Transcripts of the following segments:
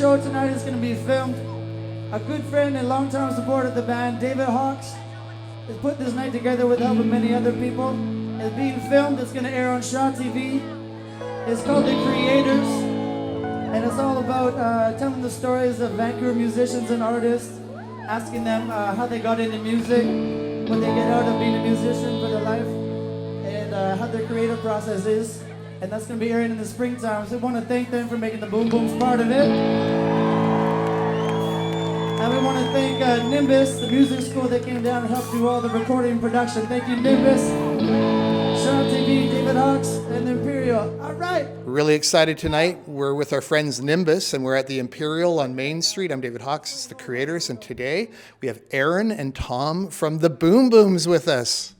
show tonight is going to be filmed. A good friend and longtime supporter of the band, David Hawks, has put this night together with the help of many other people. It's being filmed. It's going to air on SHAW TV. It's called The Creators, and it's all about telling the stories of Vancouver musicians and artists, asking them how they got into music, what they get out of being a musician for their life, and how their creative process is. And that's going to be airing in the springtime. So we want to thank them for making the Boom Booms part of it. And we want to thank Nimbus, the music school that came down and helped do all the recording and production. Thank you, Nimbus, SHAW TV, David Hawks, and Imperial. All right. We're really excited tonight. We're with our friends Nimbus, and we're at the Imperial on Main Street. I'm David Hawks, it's the Creators, and today we have Aaron and Tom from the Boom Booms with us.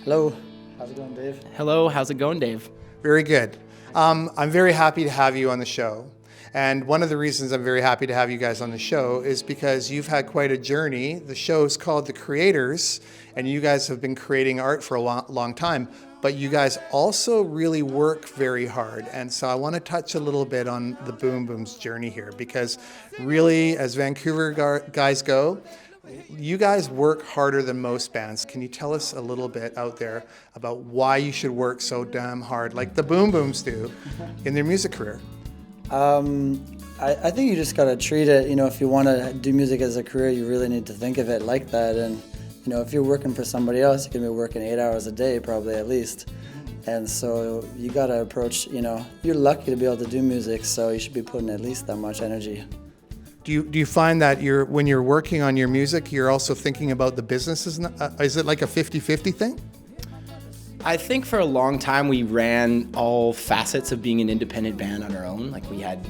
Hello. How's it going, Dave? Hello, how's it going, Dave? Very good. I'm very happy to have you on the show. And one of the reasons I'm very happy to have you guys on the show is because you've had quite a journey. The show is called The Creators, and you guys have been creating art for a long time, but you guys also really work very hard. And so I want to touch a little bit on the Boom Booms journey here, because really, as Vancouver guys go, you guys work harder than most bands. Can you tell us a little bit out there about why you should work so damn hard like the Boom Booms do in their music career? I think you just gotta treat it, if you want to do music as a career, you really need to think of it like that. And, if you're working for somebody else, you're gonna be working 8 hours a day, probably at least. And so you gotta approach, you're lucky to be able to do music, so you should be putting at least that much energy. Do you find that when you're working on your music, you're also thinking about the business? Is it like a 50-50 thing? I think for a long time we ran all facets of being an independent band on our own. Like we had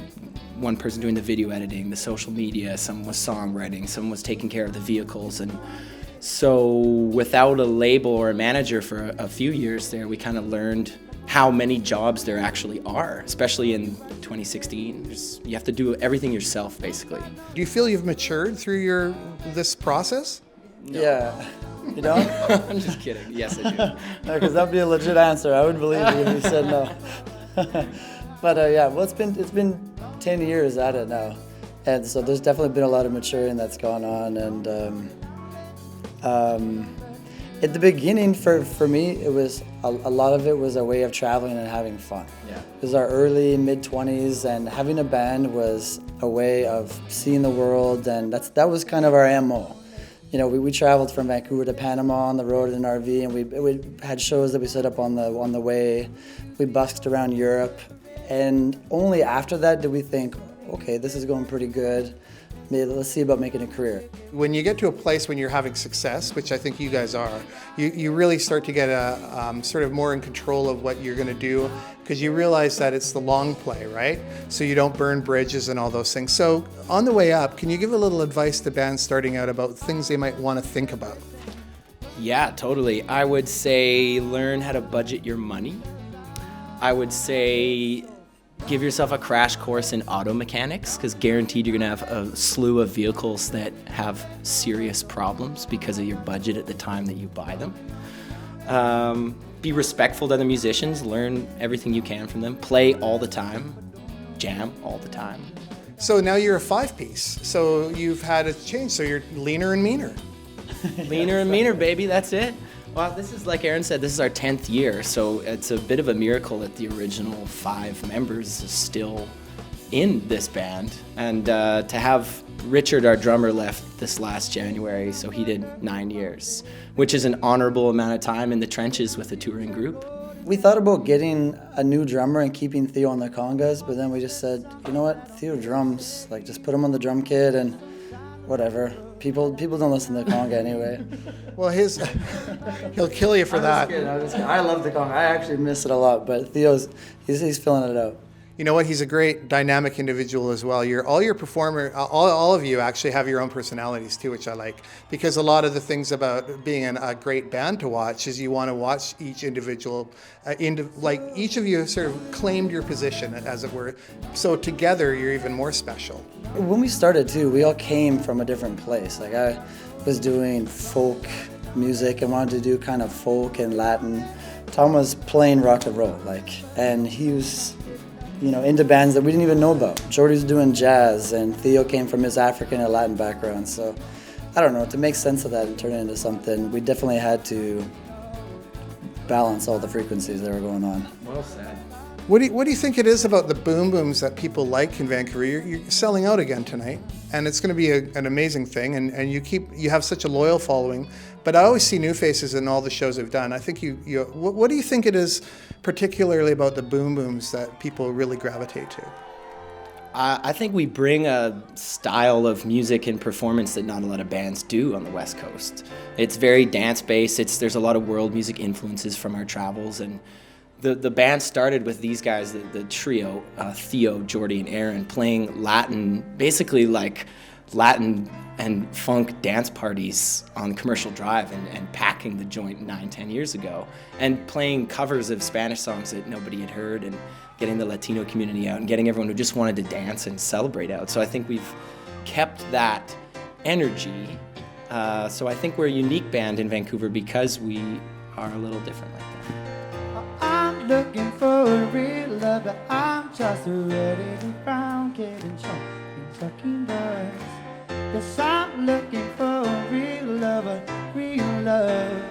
one person doing the video editing, the social media, someone was songwriting, someone was taking care of the vehicles. And so without a label or a manager for a few years there, we kind of learned how many jobs there actually are, especially in 2016. You have to do everything yourself, basically. Do you feel you've matured through this process? No. Yeah. You don't? I'm just kidding. Yes, I do. No, because that'd be a legit answer. I would believe you if you said no. But yeah, well, it's been 10 years at it now, and so there's definitely been a lot of maturing that's gone on. And at the beginning, for me, it was a lot of it was a way of traveling and having fun. Yeah. It was our early mid-20s, and having a band was a way of seeing the world, and that was kind of our MO. We traveled from Vancouver to Panama on the road in an RV, and we had shows that we set up on the way. We busked around Europe, and only after that did we think, okay, this is going pretty good. Maybe let's see about making a career. When you get to a place when you're having success, which I think you guys are, you really start to get sort of more in control of what you're going to do, because you realize that it's the long play, right? So you don't burn bridges and all those things. So on the way up, can you give a little advice to bands starting out about things they might want to think about? Yeah, totally. I would say learn how to budget your money. I would say give yourself a crash course in auto mechanics, because guaranteed you're going to have a slew of vehicles that have serious problems because of your budget at the time that you buy them. Be respectful to other musicians, learn everything you can from them, play all the time, jam all the time. So now you're a 5-piece, so you've had a change, so you're leaner and meaner. Leaner and meaner, baby, that's it. Well, this is, like Aaron said, this is our 10th year, so it's a bit of a miracle that the original 5 members is still in this band. And to have Richard, our drummer, left this last January, so he did 9 years, which is an honorable amount of time in the trenches with a touring group. We thought about getting a new drummer and keeping Theo on the congas, but then we just said, you know what, Theo drums, just put him on the drum kit and whatever. People don't listen to the conga anyway. Well, he'll kill you for that. I'm just kidding. I love the conga. I actually miss it a lot, but Theo's he's filling it out. You know what? He's a great dynamic individual as well. All of you actually have your own personalities too, which I like, because a lot of the things about being a great band to watch is you want to watch each individual, each of you sort of claimed your position, as it were. So together, you're even more special. When we started too, we all came from a different place. I was doing folk music and wanted to do kind of folk and Latin. Tom was playing rock and roll, and he was into bands that we didn't even know about. Jordy's doing jazz, and Theo came from his African and Latin background. So, I don't know, to make sense of that and turn it into something, we definitely had to balance all the frequencies that were going on. Well said. What do you think it is about the boom booms that people like in Vancouver? You're selling out again tonight, and it's going to be an amazing thing. And you have such a loyal following. But I always see new faces in all the shows I've done. I think what do you think it is particularly about the boom booms that people really gravitate to? I think we bring a style of music and performance that not a lot of bands do on the West Coast. It's very dance-based. There's a lot of world music influences from our travels, and the band started with these guys, the trio, Theo, Jordy, and Aaron, playing Latin, basically like Latin and funk dance parties on Commercial Drive and packing the joint 9-10 years ago, and playing covers of Spanish songs that nobody had heard, and getting the Latino community out and getting everyone who just wanted to dance and celebrate out. So I think we've kept that energy. So I think we're a unique band in Vancouver because we are a little different like that. I'm looking for a real lover. I'm just ready to brown kid and chucking birds. 'Cause I'm looking for a real lover, real love.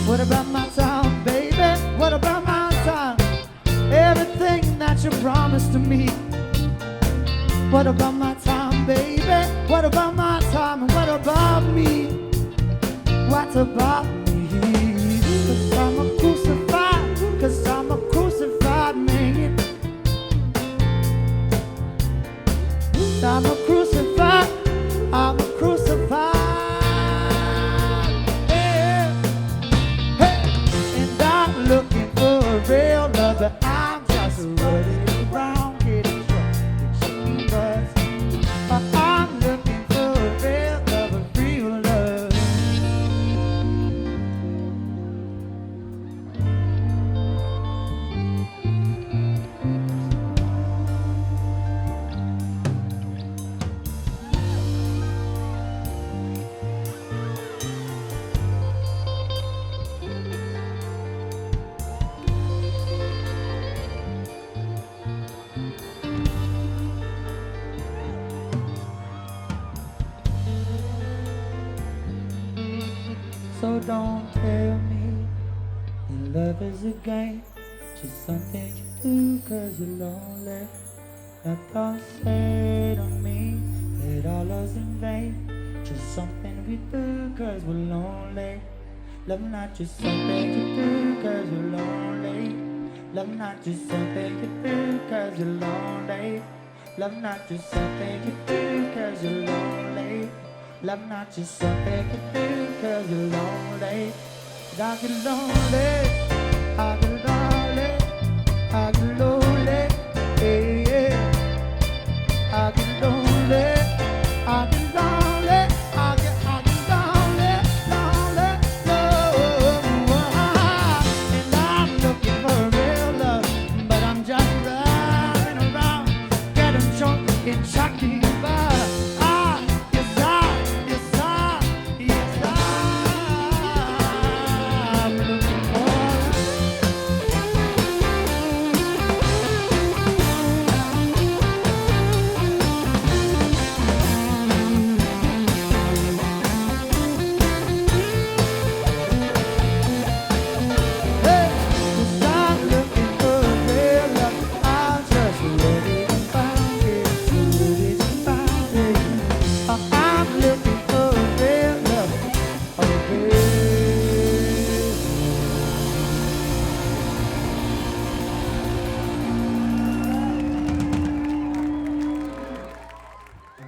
What about my time, baby? What about my time? Everything that you promised to me. What about my time, baby? What about my time? And what about me? What about me? 'Cause I'm a crucified, 'cause I'm a crucified man. I'm a crucified, I'm a crucified. Real love, but I'm just running around getting drunk with chicken butts. I'm looking for a real love, a real love. So don't tell me that love is a game, just something you do 'cause you're lonely. Now don't say to me that all love's in vain, just something we do 'cause we're lonely. Love not just something you do 'cause you're lonely. Love not just something you do 'cause you're lonely. Love not just something you do 'cause you're lonely. Love not just something you do 'cause you're lonely. I get lonely, I get lonely, I get lonely, yeah, yeah. I get lonely, I get lonely, I get lonely, lonely, oh. And I'm looking for a real love, but I'm just running around, getting drunk and chucking by.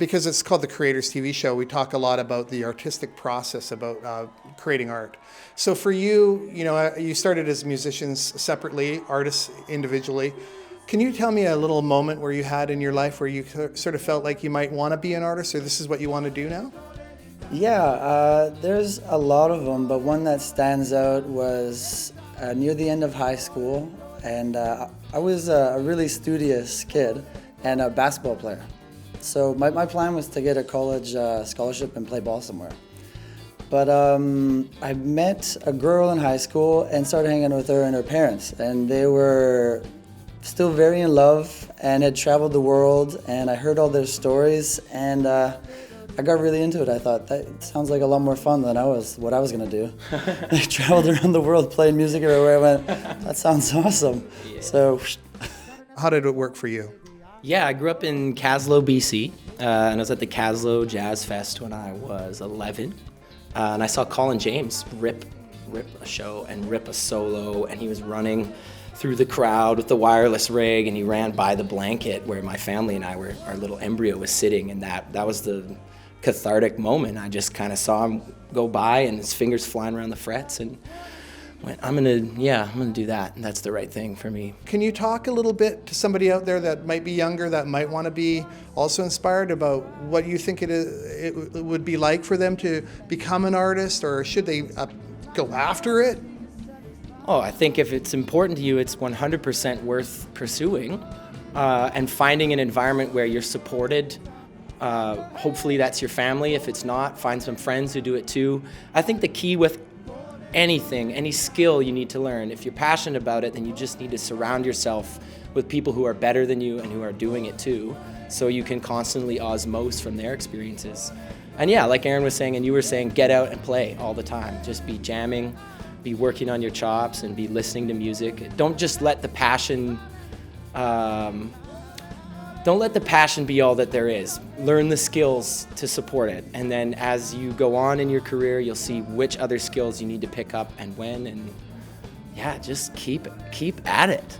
because it's called the Creators TV show, we talk a lot about the artistic process, about creating art. So for you, you know, you started as musicians separately, artists individually. Can you tell me a little moment where you had in your life where you sort of felt like you might want to be an artist, or this is what you want to do now? Yeah, there's a lot of them, but one that stands out was near the end of high school, and I was a really studious kid and a basketball player. So my plan was to get a college scholarship and play ball somewhere. But I met a girl in high school and started hanging out with her and her parents, and they were still very in love and had traveled the world, and I heard all their stories, and I got really into it. I thought, that sounds like a lot more fun than what I was going to do. I traveled around the world playing music everywhere. I went, that sounds awesome. Yeah. So, How did it work for you? Yeah, I grew up in Caslow, BC, and I was at the Caslow Jazz Fest when I was 11, and I saw Colin James rip a show and rip a solo, and he was running through the crowd with the wireless rig, and he ran by the blanket where my family and our little embryo was sitting, and that was the cathartic moment. I just kind of saw him go by and his fingers flying around the frets, and went, I'm gonna do that, and that's the right thing for me. Can you talk a little bit to somebody out there that might be younger, that might want to be also inspired about what you think it would be like for them to become an artist, or should they go after it? Oh, I think if it's important to you, it's 100% worth pursuing, and finding an environment where you're supported. Hopefully that's your family. If it's not, find some friends who do it too. I think the key with anything, any skill you need to learn, if you're passionate about it, then you just need to surround yourself with people who are better than you and who are doing it too, so you can constantly osmose from their experiences. And yeah, like Aaron was saying and you were saying, get out and play all the time. Just be jamming, be working on your chops, and be listening to music. Don't just let the passion be all that there is. Learn the skills to support it. And then as you go on in your career, you'll see which other skills you need to pick up and when. And yeah, just keep at it.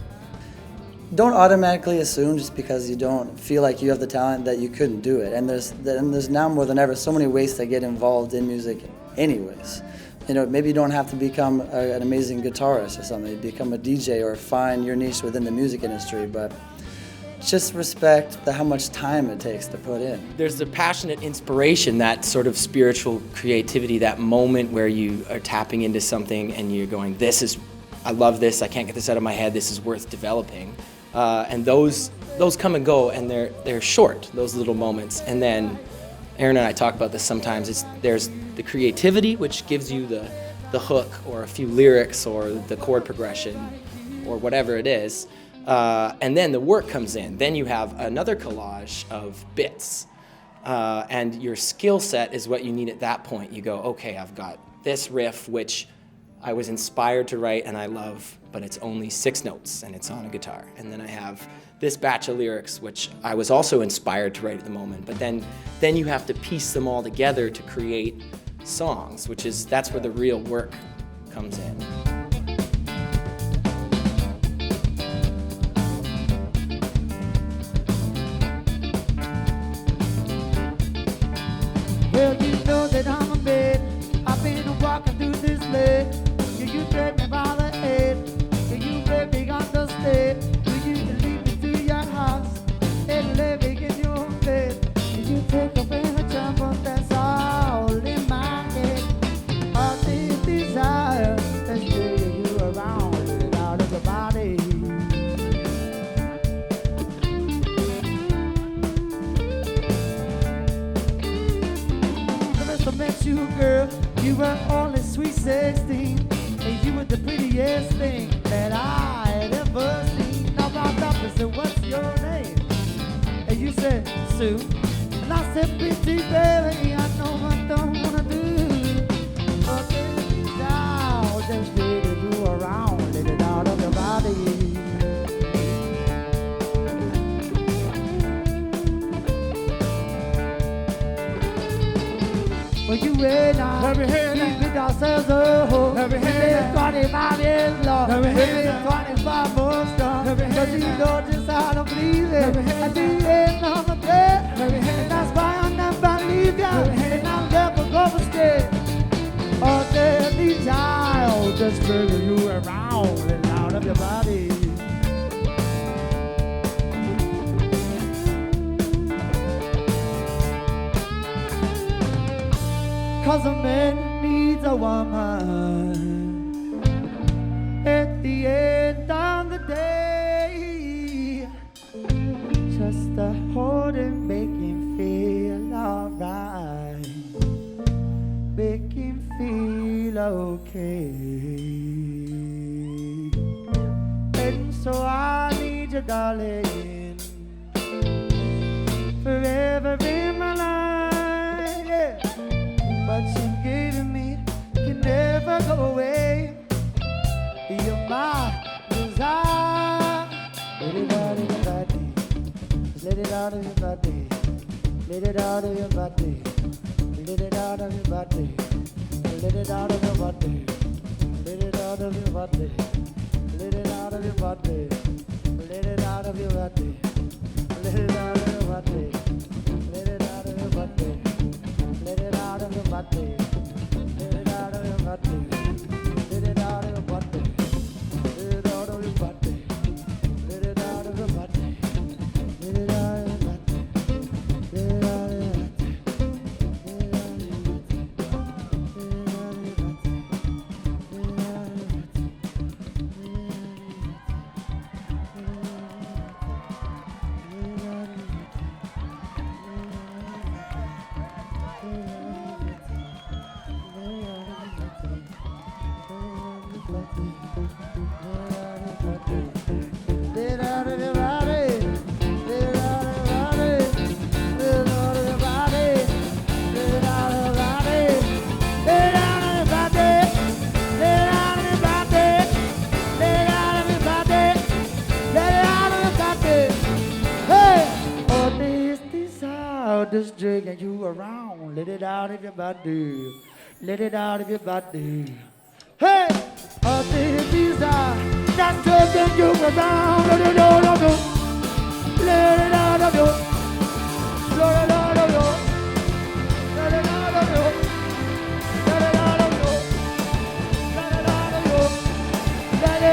don't automatically assume just because you don't feel like you have the talent that you couldn't do it. And there's now more than ever so many ways to get involved in music anyways. You know, maybe you don't have to become an amazing guitarist or something, become a DJ or find your niche within the music industry, but just respect how much time it takes to put in. There's the passionate inspiration, that sort of spiritual creativity, that moment where you are tapping into something and you're going, I love this, I can't get this out of my head, this is worth developing. And those come and go, and they're short, those little moments. And then Aaron and I talk about this sometimes. There's the creativity, which gives you the hook or a few lyrics or the chord progression or whatever it is. And then the work comes in. Then you have another collage of bits. And your skill set is what you need at that point. You go, okay, I've got this riff, which I was inspired to write and I love, but it's only 6 notes and it's on a guitar. And then I have this batch of lyrics, which I was also inspired to write at the moment. But then you have to piece them all together to create songs, that's where the real work comes in. Well, you know that I'm a man. I've been walking through this land. You take me by the head. You make me understand. You lead me to your house and lay me in your bed. You take up in a jumble, that's all in my head. All this desire that's bringing you around and out of the body. I met you, girl, you were only sweet 16, and you were the prettiest thing that I had ever seen. Now I stopped and said, what's your name? And you said, Sue. And I said, pretty baby, I know I don't wanna do, but this is how just really do around, let it out of your body. Well, you and I, we picked ourselves a hole. We been 25 years long. We been 25 more strong. Cause you know just how to believe it. At the end of the day, and that's why just jerking you around and out of your body. Cause a man needs a woman at the end of the day, just to hold and make him feel alright, make him feel okay. And so I need you, darling, forever in my life, yeah. What you gave me can never go away. You're my desire. Let it out of your body. Let it out of your body. Let it out of your body. Let it out of your body. Let it out of your body. Let it out of your body. Let it out of your body. Let it out of your body. Let it out of your body. Let it out of your body. Let it out of your body. Let it out of your body. Let it out of your body. Let it out of your body. Let it out of your body. Let it out of your body. Let it out of your body. Just dragging you around, let it out of your body, let it out of your body. Hey, all this desire that's dragging you around, let it out of you, let it out of you, let it out of you, let it out of you, let it out of you, let it out of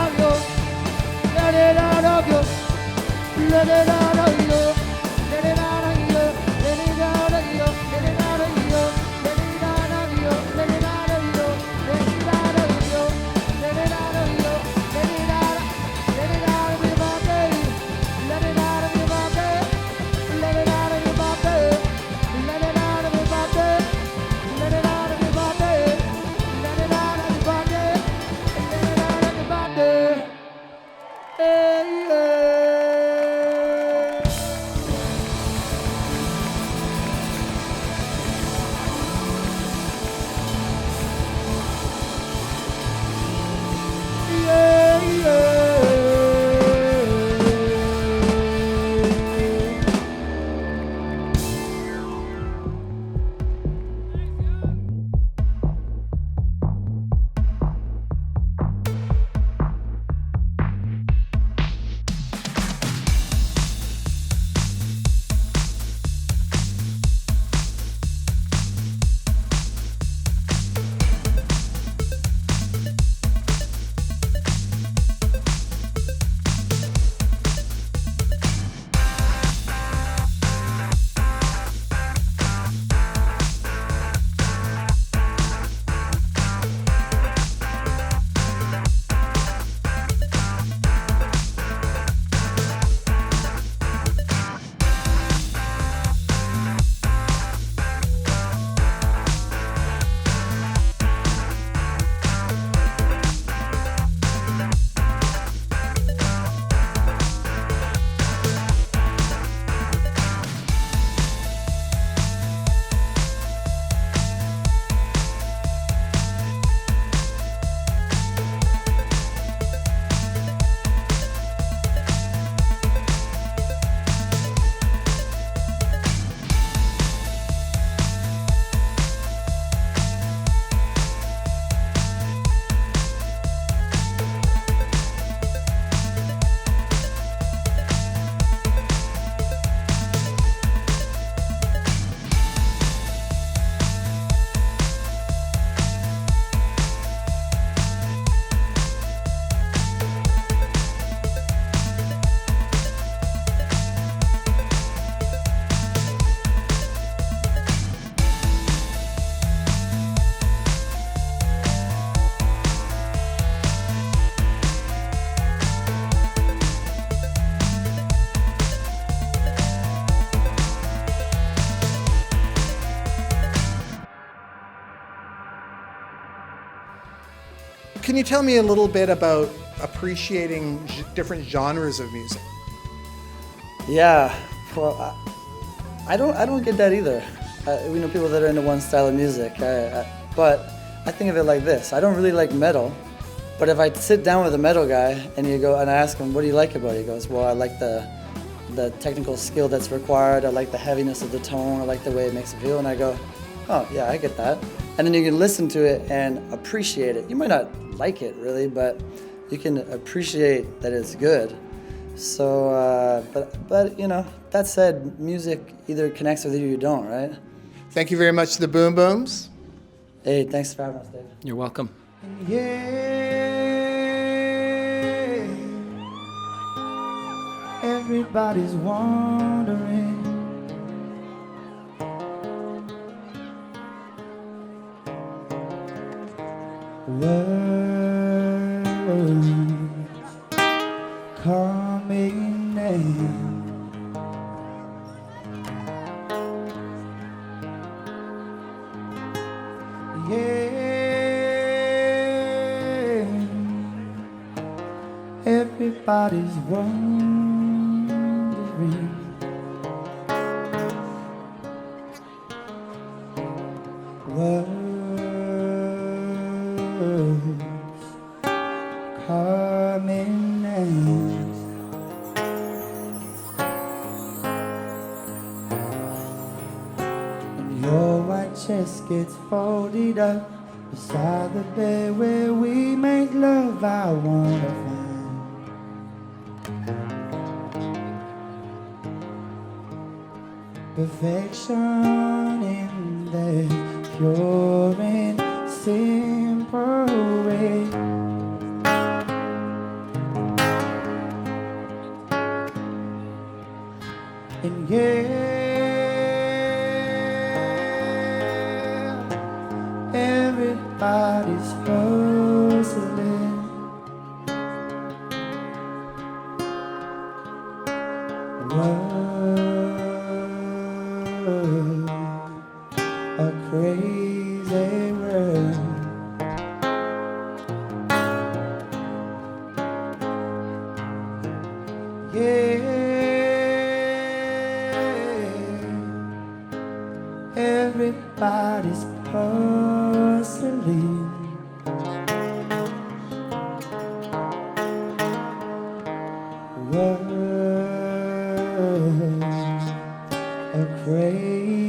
you, let it out of you, let it out of you, let it out of you, let it out of you. can you tell me a little bit about appreciating different genres of music? Yeah, well, I don't get that either. We know people that are into one style of music, but I think of it like this. I don't really like metal, but if I sit down with a metal guy and I ask him, what do you like about it? He goes, well, I like the technical skill that's required. I like the heaviness of the tone. I like the way it makes it feel. And I go, oh yeah, I get that. And then you can listen to it and appreciate it. You might not like it really, but you can appreciate that it's good. So, but you know, that said, music either connects with you or you don't, right? Thank you very much to the Boom Booms. Hey, thanks for having us, Dave. You're welcome. Yeah, everybody's wondering words coming in. Yeah, everybody's wondering words coming in. And your white chest gets folded up beside the bed where we make love. I wanna find perfection in the pure and simple way. And yeah, everybody's hustling. World, a crazy world. Yeah, everybody's hustling. World, a crazy